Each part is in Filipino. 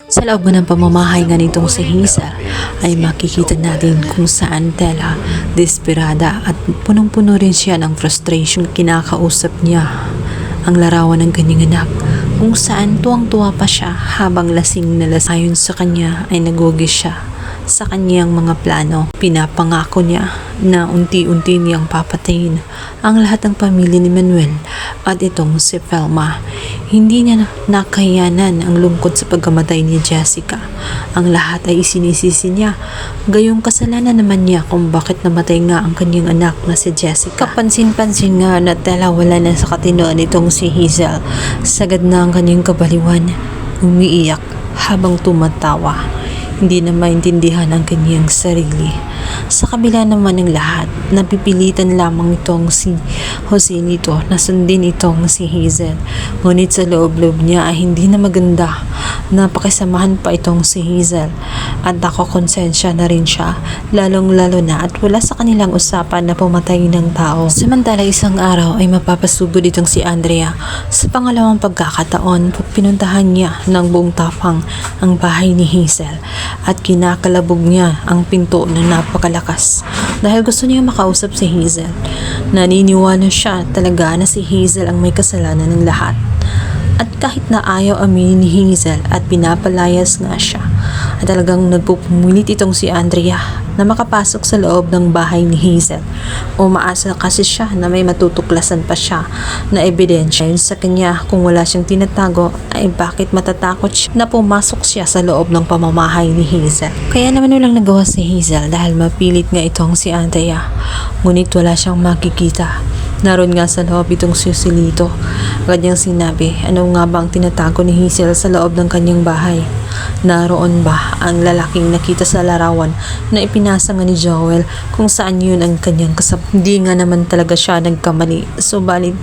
Sa loob ng pamamahay nga nitong si Hazel ay makikita natin kung saan tela, desperada at punong-puno rin siya ng frustration. Kinakausap niya ang larawan ng kanyang anak kung saan tuwang-tuwa pa siya habang lasing na lasing. Ayon sa kanya ay nagugis siya sa kanyang mga plano. Pinapangako niya na unti-unti niyang papatayin ang lahat ng pamilya ni Manuel at itong si Velma. Hindi niya nakayanan ang lungkot sa pagkamatay ni Jessica. Ang lahat ay isinisisi niya. Gayong kasalanan naman niya kung bakit namatay nga ang kanyang anak na si Jessica. Kapansin-pansin nga na tela wala na sa katinoan itong si Hazel. Sagad na ang kanyang kabaliwan. Umiiyak habang tumatawa. Hindi na maintindihan ang kanyang sarili. Sa kabila naman ng lahat, napipilitan lamang itong si Joselito na sundin itong si Hazel. Ngunit sa loob-loob niya ay hindi na maganda. Napakisamahan pa itong si Hazel at nakokonsensya na rin siya, lalong-lalo na at wala sa kanilang usapan na pumatay ng tao. Samantala isang araw ay mapapasugod itong si Andrea. Sa pangalawang pagkakataon, pinuntahan niya ng buong tapang ang bahay ni Hazel at kinakalabog niya ang pinto na napakalakas dahil gusto niya makausap si Hazel. Naniniwala siya talaga na si Hazel ang may kasalanan ng lahat. At kahit na ayaw aminin ni Hazel at pinapalayas nga siya, at talagang nagpupumilit itong si Andrea na makapasok sa loob ng bahay ni Hazel. Umaasa kasi siya na may matutuklasan pa siya na ebidensya. Yun sa kanya, kung wala siyang tinatago ay bakit matatakot siya na pumasok siya sa loob ng pamamahay ni Hazel. Kaya naman walang nagawa si Hazel dahil mapilit nga itong si Andrea. Ngunit wala siyang makikita. Naroon nga sa loob itong si Joselito. Kanyang sinabi, ano nga ba ang tinatago ni Hazel sa loob ng kanyang bahay? Naroon ba ang lalaking nakita sa larawan na ipinasa nga ni Joel kung saan yun ang kanyang kasama? Hindi nga naman talaga siya nagkamali. Subalit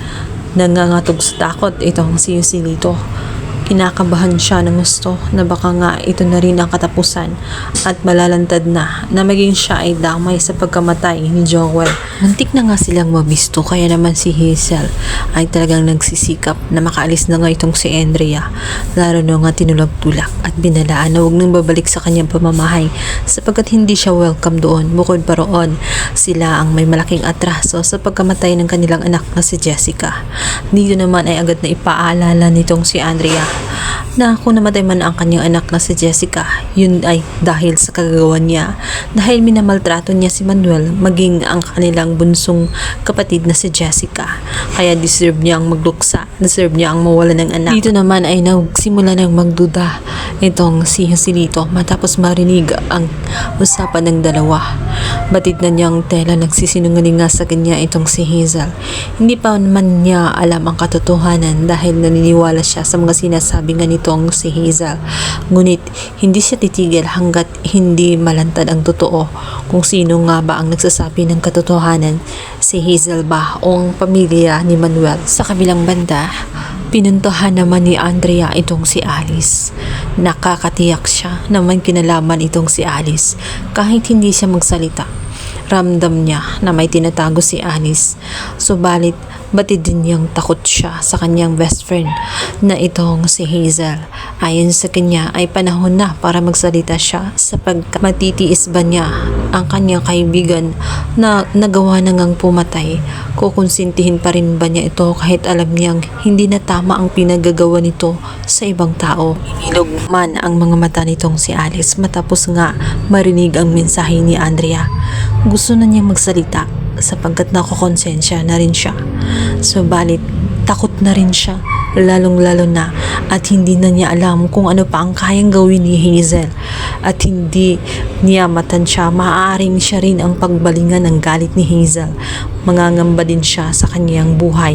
nangangatog sa takot itong si Joselito. Kinakabahan siya ng gusto na baka nga ito na rin ang katapusan at malalantad na maging siya ay damay sa pagkamatay ni Joel. Muntik na nga silang mabisto kaya naman si Hazel ay talagang nagsisikap na makaalis na nga itong si Andrea. Lalo na nga tinulak-tulak at binalaan na huwag nang babalik sa kanyang pamamahay sapagkat hindi siya welcome doon. Bukod pa roon, sila ang may malaking atraso sa pagkamatay ng kanilang anak na si Jessica. Dito naman ay agad na ipaalala nitong si Andrea na kung namatay man ang kanyang anak na si Jessica, yun ay dahil sa kagagawa niya, dahil minamaltrato niya si Manuel maging ang kanilang bunsong kapatid na si Jessica. Kaya deserve niya ang magluksa, deserve niya ang mawala ng anak. Dito naman ay nagsimula ng magduda itong si Joselito matapos marinig ang usapan ng dalawa. Batid na niyang tela nagsisinungaling nga sa kanya itong si Hazel. Hindi pa man niya alam ang katotohanan dahil naniniwala siya sa mga sinasabi nga nitong si Hazel. Ngunit hindi siya titigil hanggat hindi malantad ang totoo kung sino nga ba ang nagsasabi ng katotohanan, si Hazel ba o ang pamilya ni Manuel. Sa kabilang banda, pinuntahan naman ni Andrea itong si Alice. Nakakatiyak siya na may kinalaman itong si Alice kahit hindi siya magsalita. Ramdam niya na may tinatago si Alice. Subalit, batid din niyang takot siya sa kanyang best friend na itong si Hazel. Ayon sa kanya ay panahon na para magsalita siya sapagkat matitiis ba niya ang kanyang kaibigan na nagawa na ngang pumatay? Kukonsintihin pa rin ba niya ito kahit alam niyang hindi na tama ang pinagagawa nito sa ibang tao? Inilog man ang mga mata nitong si Alice matapos nga marinig ang mensahe ni Andrea. Gusto na niyang magsalita sapagkat nakokonsensya na rin siya. Subalit, takot na rin siya, lalong-lalo na at hindi na niya alam kung ano pa ang kayang gawin ni Hazel at hindi niya matansya, maaaring siya rin ang pagbalingan ng galit ni Hazel. Mangangamba din siya sa kanyang buhay.